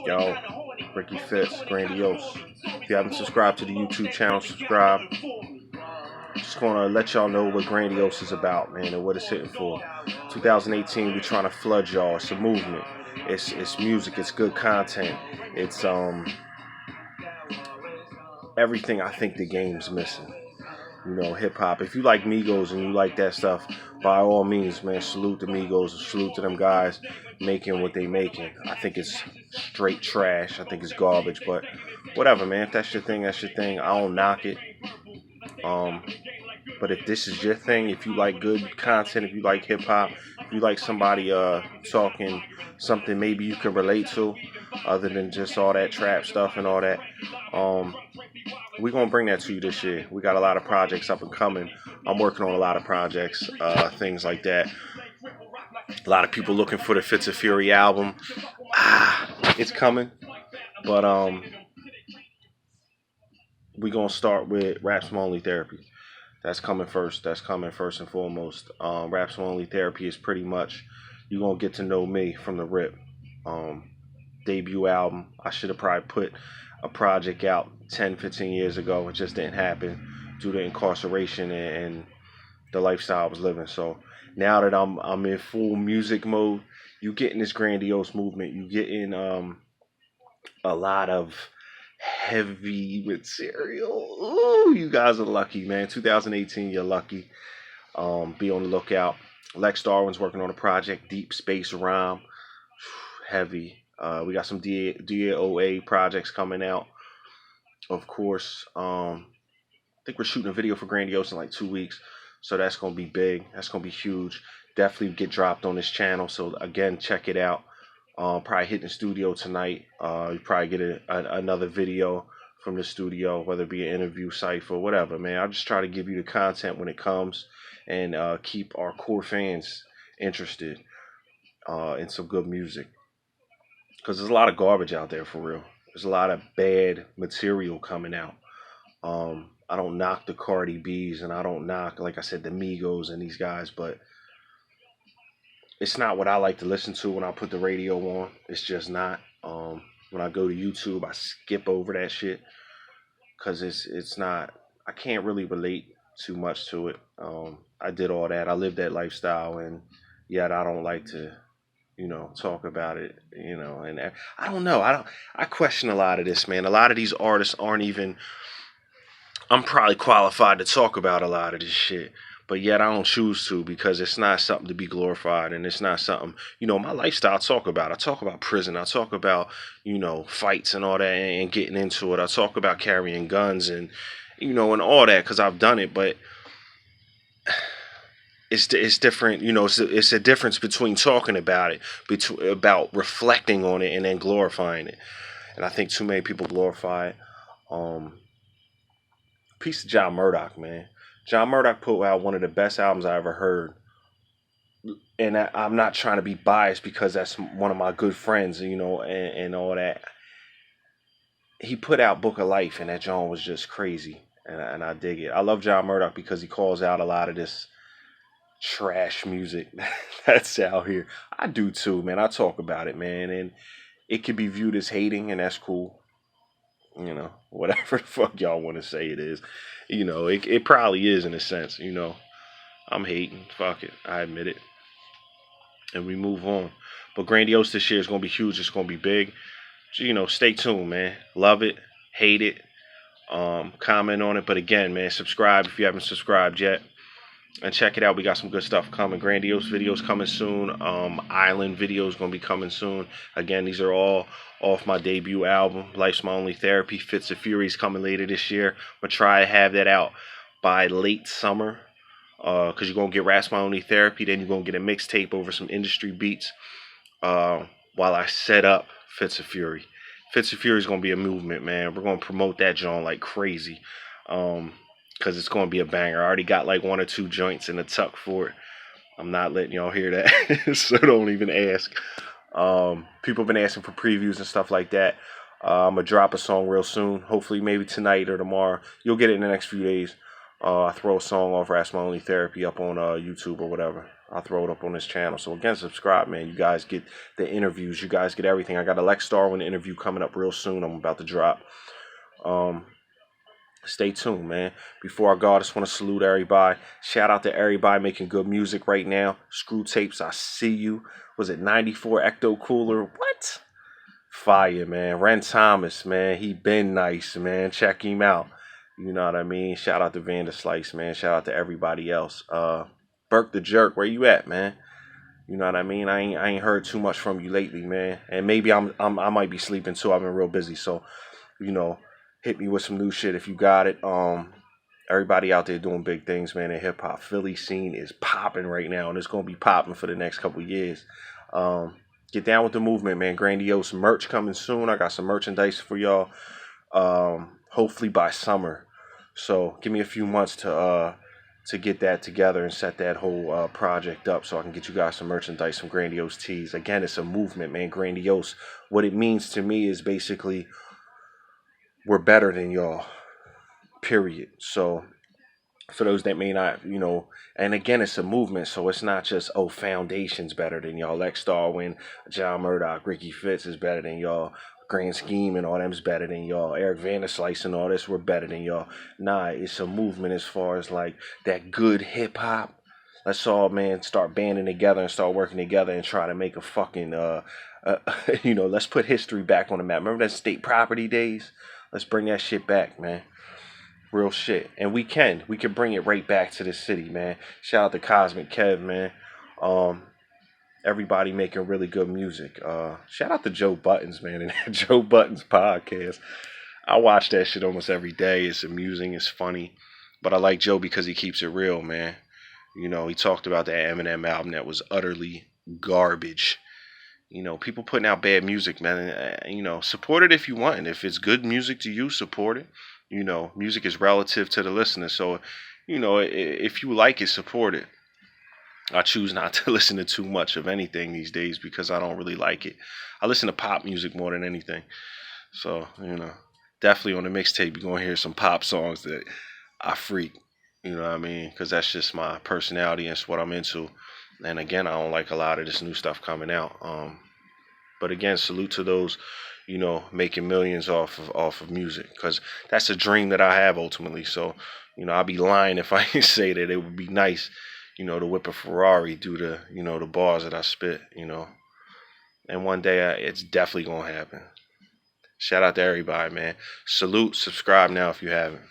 Yo, Ricky Fitz, Grandiose. If you haven't subscribed to the YouTube channel, subscribe. Just gonna let y'all know what Grandiose is about, man, and what it's hitting for. 2018, we're trying to flood y'all. It's a movement. It's music. It's good content. It's everything I think the game's missing. You know, hip hop. If you like Migos and you like that stuff, by all means, man, salute the Migos, salute to them guys making what they making. I think it's straight trash. I think it's garbage, but whatever, man. If that's your thing, that's your thing. I don't knock it. Um, but if this is your thing, if you like good content, if you like hip hop, if you like somebody talking something maybe you can relate to, other than just all that trap stuff and all that, we're gonna bring that to you this year. We got a lot of projects up and coming. I'm working on a lot of projects, things like that. A lot of people looking for the Fitz of Fury album. It's coming, but we're gonna start with Raps My Only Therapy. That's coming first. That's coming first and foremost. Raps My Only Therapy is pretty much you're gonna get to know me from the rip. Debut album. I should have probably put a project out 10, 15 years ago. It just didn't happen due to incarceration and the lifestyle I was living. So now that I'm in full music mode, you getting this Grandiose movement. You getting a lot of heavy material. Ooh, you guys are lucky, man. 2018, you're lucky. Be on the lookout. Lex Darwin's working on a project, Deep Space Rhyme. Heavy. We got some DOA projects coming out. Of course, I think we're shooting a video for Grandiose in like 2 weeks. So that's going to be big. That's going to be huge. Definitely get dropped on this channel. So again, check it out. Probably hitting the studio tonight. You probably get another video from the studio, whether it be an interview, cipher, whatever, man. I'll just try to give you the content when it comes and keep our core fans interested in some good music. Because there's a lot of garbage out there for real. There's a lot of bad material coming out. I don't knock the Cardi B's and I don't knock, like I said, the Migos and these guys, but it's not what I like to listen to when I put the radio on. It's just not. When I go to YouTube, I skip over that shit because it's not. I can't really relate too much to it. I did all that. I lived that lifestyle, and yet I don't like to, talk about it. And I don't know. I question a lot of this, man. A lot of these artists aren't even. I'm probably qualified to talk about a lot of this shit, but yet I don't choose to because it's not something to be glorified, and it's not something, my lifestyle I talk about. I talk about prison. I talk about, fights and all that and getting into it. I talk about carrying guns and, and all that because I've done it, but it's different. It's a difference between talking about it, about reflecting on it and then glorifying it. And I think too many people glorify it. Piece of John Murdoch, man. John Murdoch put out one of the best albums I ever heard. And I'm not trying to be biased because that's one of my good friends, and all that. He put out Book of Life, and that John was just crazy. And I dig it. I love John Murdoch because he calls out a lot of this trash music that's out here. I do too, man. I talk about it, man. And it can be viewed as hating, and that's cool. Whatever the fuck y'all want to say it is. It probably is in a sense, I'm hating. Fuck it. I admit it. And we move on. But Grandiose this year is going to be huge. It's going to be big. So, stay tuned, man. Love it. Hate it. Comment on it. But again, man, subscribe if you haven't subscribed yet. And check it out. We got some good stuff coming. Grandiose videos coming soon. Island videos going to be coming soon. Again, these are all off my debut album, Life's My Only Therapy. Fitz of Fury's coming later this year. I'm going to try to have that out by late summer. Because you're going to get Raps My Only Therapy. Then you're going to get a mixtape over some industry beats. While I set up Fitz of Fury. Fitz of Fury is going to be a movement, man. We're going to promote that joint like crazy. Because it's going to be a banger. I already got like 1 or 2 joints in the tuck for it. I'm not letting y'all hear that. So don't even ask. People have been asking for previews and stuff like that. I'm going to drop a song real soon. Hopefully maybe tonight or tomorrow. You'll get it in the next few days. I throw a song off Raps My Only Therapy up on YouTube or whatever. I'll throw it up on this channel. So again, subscribe, man. You guys get the interviews. You guys get everything. I got a Lex Starwin interview coming up real soon. I'm about to drop. Stay tuned, man. Before I go, I just want to salute everybody. Shout out to everybody making good music right now. Screw Tapes, I see you. Was it 94 Ecto Cooler? What? Fire, man. Ren Thomas, man. He been nice, man. Check him out. You know what I mean? Shout out to Vanda Slice, man. Shout out to everybody else. Burke the Jerk, where you at, man? You know what I mean? I ain't heard too much from you lately, man. And maybe I might be sleeping too. I've been real busy, so you know, hit me with some new shit if you got it. Everybody out there doing big things, man. The hip hop Philly scene is popping right now, and it's gonna be popping for the next couple years. Get down with the movement, man. Grandiose merch coming soon. I got some merchandise for y'all. Hopefully by summer. So give me a few months to get that together and set that whole project up so I can get you guys some merchandise, some Grandiose tees. Again, it's a movement, man. Grandiose. What it means to me is basically we're better than y'all, period. So for those that may not, you know, and again, it's a movement, so it's not just, oh, Foundation's better than y'all. Lex Starwin, John Murdoch, Ricky Fitz is better than y'all. Grand Scheme and all them's better than y'all. Eric Vanderslice and all this, we're better than y'all. Nah, it's a movement as far as like that good hip hop. Let's all, man, start banding together and start working together and try to make a fucking, you know, let's put history back on the map. Remember that state property days? Let's bring that shit back, man. Real shit. And we can bring it right back to the city, man. Shout out to Cosmic Kev, man. Everybody making really good music. Shout out to Joe Buttons, man, and Joe Buttons podcast. I watch that shit almost every day. It's amusing, it's funny. But I like Joe because he keeps it real, man. You know, he talked about that Eminem album that was utterly garbage. You know, people putting out bad music, man. You know, support it if you want. And if it's good music to you, support it. You know, music is relative to the listener. So, you know, if you like it, support it. I choose not to listen to too much of anything these days because I don't really like it. I listen to pop music more than anything. So, you know, definitely on the mixtape, you're going to hear some pop songs that I freak. You know what I mean? Because that's just my personality and it's what I'm into. And again, I don't like a lot of this new stuff coming out. But again, salute to those, you know, making millions off of music, because that's a dream that I have ultimately. So, you know, I'd be lying if I didn't say that it would be nice, you know, to whip a Ferrari due to, you know, the bars that I spit, you know. And one day it's definitely gonna happen. Shout out to everybody, man. Salute, subscribe now if you haven't.